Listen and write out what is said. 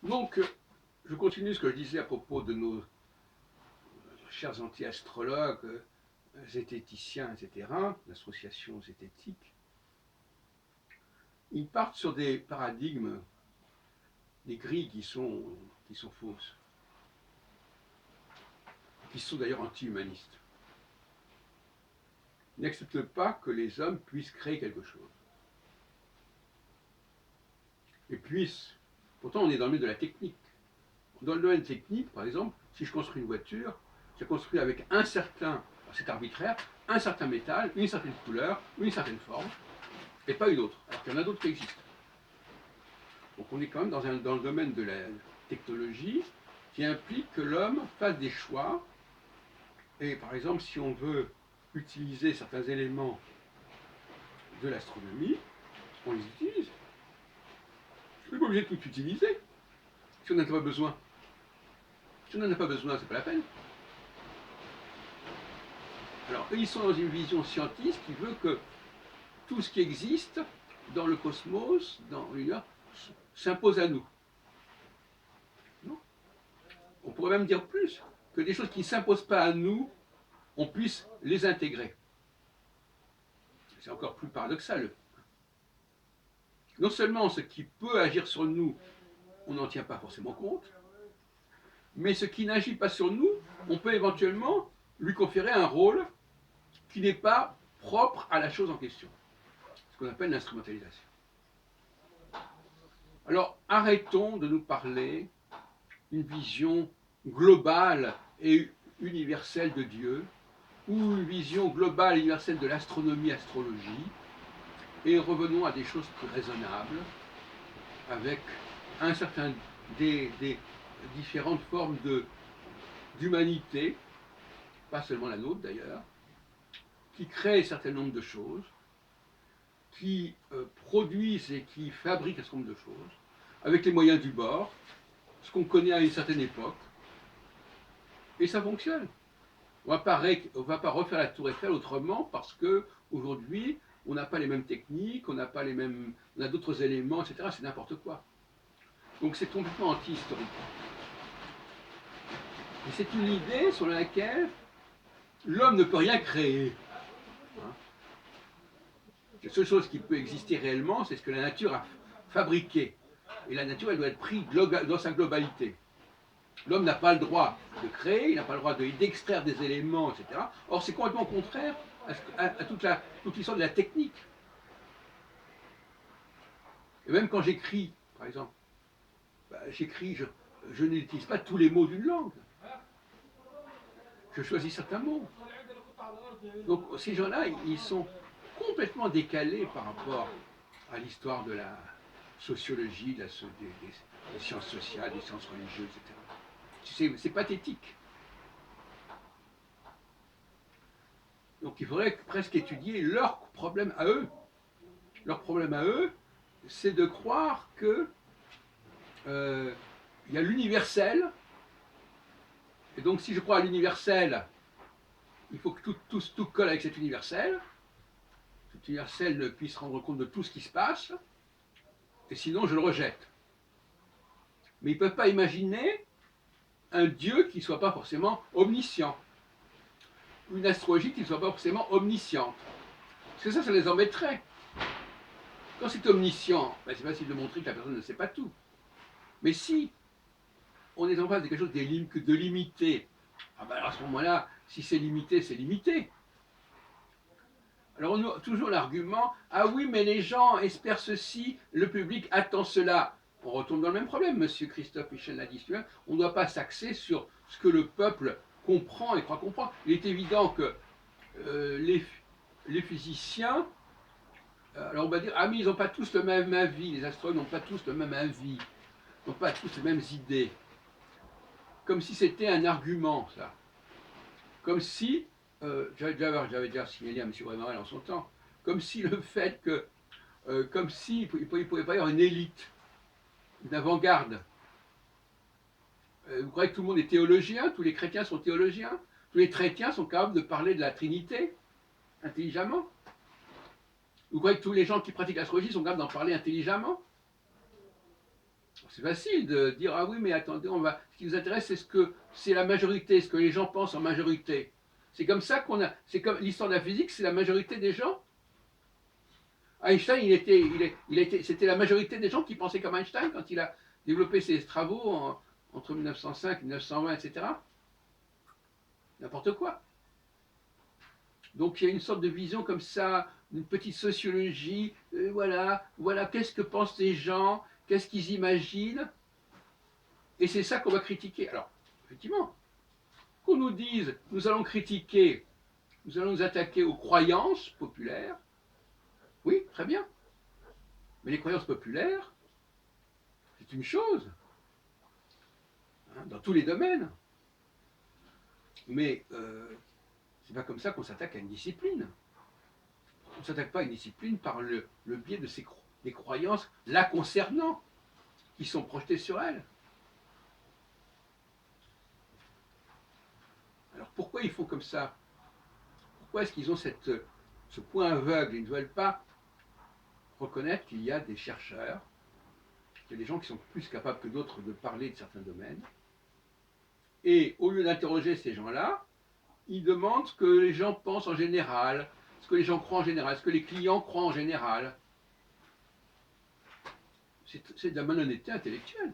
Donc, je continue ce que je disais à propos de nos chers anti-astrologues, zététiciens, etc., l'association zététique. Ils partent sur des paradigmes, des grilles qui sont fausses, qui sont d'ailleurs anti-humanistes. Ils n'acceptent pas que les hommes puissent créer quelque chose. Et puissent. Pourtant, on est dans le domaine de la technique. Dans le domaine technique, par exemple, si je construis une voiture, je construis avec un certain, c'est arbitraire, un certain métal, une certaine couleur, une certaine forme, et pas une autre, alors qu'il y en a d'autres qui existent. Donc on est quand même dans le domaine de la technologie qui implique que l'homme fasse des choix, et par exemple si on veut utiliser certains éléments de l'astronomie, on les utilise. On n'est pas obligé de tout utiliser si on n'en a pas besoin. Si on n'en a pas besoin, c'est pas la peine. Alors eux, ils sont dans une vision scientiste qui veut que tout ce qui existe dans le cosmos, dans l'univers, s'impose à nous. Non. On pourrait même dire plus, que des choses qui ne s'imposent pas à nous, on puisse les intégrer. C'est encore plus paradoxal. Non seulement ce qui peut agir sur nous, on n'en tient pas forcément compte, mais ce qui n'agit pas sur nous, on peut éventuellement lui conférer un rôle qui n'est pas propre à la chose en question. Ce qu'on appelle l'instrumentalisation. Alors arrêtons de nous parler d'une vision globale et universelle de Dieu, ou une vision globale et universelle de l'astronomie-astrologie, et revenons à des choses plus raisonnables, avec un certain des différentes formes d'humanité, pas seulement la nôtre d'ailleurs, qui créent un certain nombre de choses, qui produisent et qui fabriquent un certain nombre de choses, avec les moyens du bord, ce qu'on connaît à une certaine époque, et ça fonctionne. On ne va pas refaire la tour Eiffel autrement parce que aujourd'hui, on n'a pas les mêmes techniques, on n'a pas les mêmes, on a d'autres éléments, etc. C'est n'importe quoi. Donc c'est complètement anti-historique. Et c'est une idée sur laquelle l'homme ne peut rien créer. Hein. La seule chose qui peut exister réellement, c'est ce que la nature a fabriqué. Et la nature, elle doit être prise dans sa globalité. L'homme n'a pas le droit de créer, il n'a pas le droit d'extraire des éléments, etc. Or, c'est complètement contraire à toute l'histoire de la technique. Et même quand j'écris, par exemple, j'écris, je n'utilise pas tous les mots d'une langue. Je choisis certains mots. Donc ces gens-là, ils sont complètement décalés par rapport à l'histoire de la sociologie, des sciences sociales, des sciences religieuses, etc. C'est pathétique. Donc il faudrait presque étudier leurs problèmes à eux. Leur problème à eux, c'est de croire que il y a l'universel, et donc si je crois à l'universel, il faut que tout colle avec cet universel. Cet universel puisse rendre compte de tout ce qui se passe, et sinon je le rejette. Mais ils ne peuvent pas imaginer un Dieu qui ne soit pas forcément omniscient, une astrologie qui ne soit pas forcément omnisciente. Parce que ça les embêterait. Quand c'est omniscient, ben c'est facile de montrer que la personne ne sait pas tout. Mais si on est en face de quelque chose de limité, ah ben alors à ce moment-là, si c'est limité, c'est limité. Alors on a toujours l'argument, ah oui, mais les gens espèrent ceci, le public attend cela. On retourne dans le même problème, monsieur Christophe Michel l'a dit, on ne doit pas s'axer sur ce que le peuple comprend et croit comprendre. Il est évident que les physiciens, alors on va dire, ah mais ils n'ont pas tous le même avis, les astronomes n'ont pas tous le même avis, n'ont pas tous les mêmes idées. Comme si c'était un argument, ça. Comme si, j'avais déjà signalé à M. Brémarel en son temps, comme si le fait que, comme si il ne pouvait pas y avoir une élite, une avant-garde. Vous croyez que tout le monde est théologien, tous les chrétiens sont théologiens, tous les chrétiens sont capables de parler de la Trinité intelligemment? Vous croyez que tous les gens qui pratiquent l'astrologie sont capables d'en parler intelligemment? C'est facile de dire ah oui mais attendez, ce qui nous intéresse c'est ce que c'est la majorité, ce que les gens pensent en majorité. C'est comme ça qu'on a, c'est comme l'histoire de la physique, c'est la majorité des gens. Einstein, c'était la majorité des gens qui pensaient comme Einstein quand il a développé ses travaux entre 1905 et 1920, etc. N'importe quoi. Donc il y a une sorte de vision comme ça, une petite sociologie, voilà, qu'est-ce que pensent les gens, qu'est-ce qu'ils imaginent, et c'est ça qu'on va critiquer. Alors, effectivement, qu'on nous dise, nous allons critiquer, nous allons nous attaquer aux croyances populaires, oui, très bien, mais les croyances populaires, c'est une chose, hein, dans tous les domaines, mais c'est pas comme ça qu'on s'attaque à une discipline. On ne s'attaque pas à une discipline par le biais de des croyances la concernant, qui sont projetées sur elle. Alors pourquoi ils font comme ça? Pourquoi est-ce qu'ils ont ce point aveugle? Ils ne veulent pas reconnaître qu'il y a des chercheurs, qu'il y a des gens qui sont plus capables que d'autres de parler de certains domaines. Et au lieu d'interroger ces gens-là, ils demandent ce que les gens pensent en général, ce que les gens croient en général, ce que les clients croient en général. C'est de la malhonnêteté intellectuelle.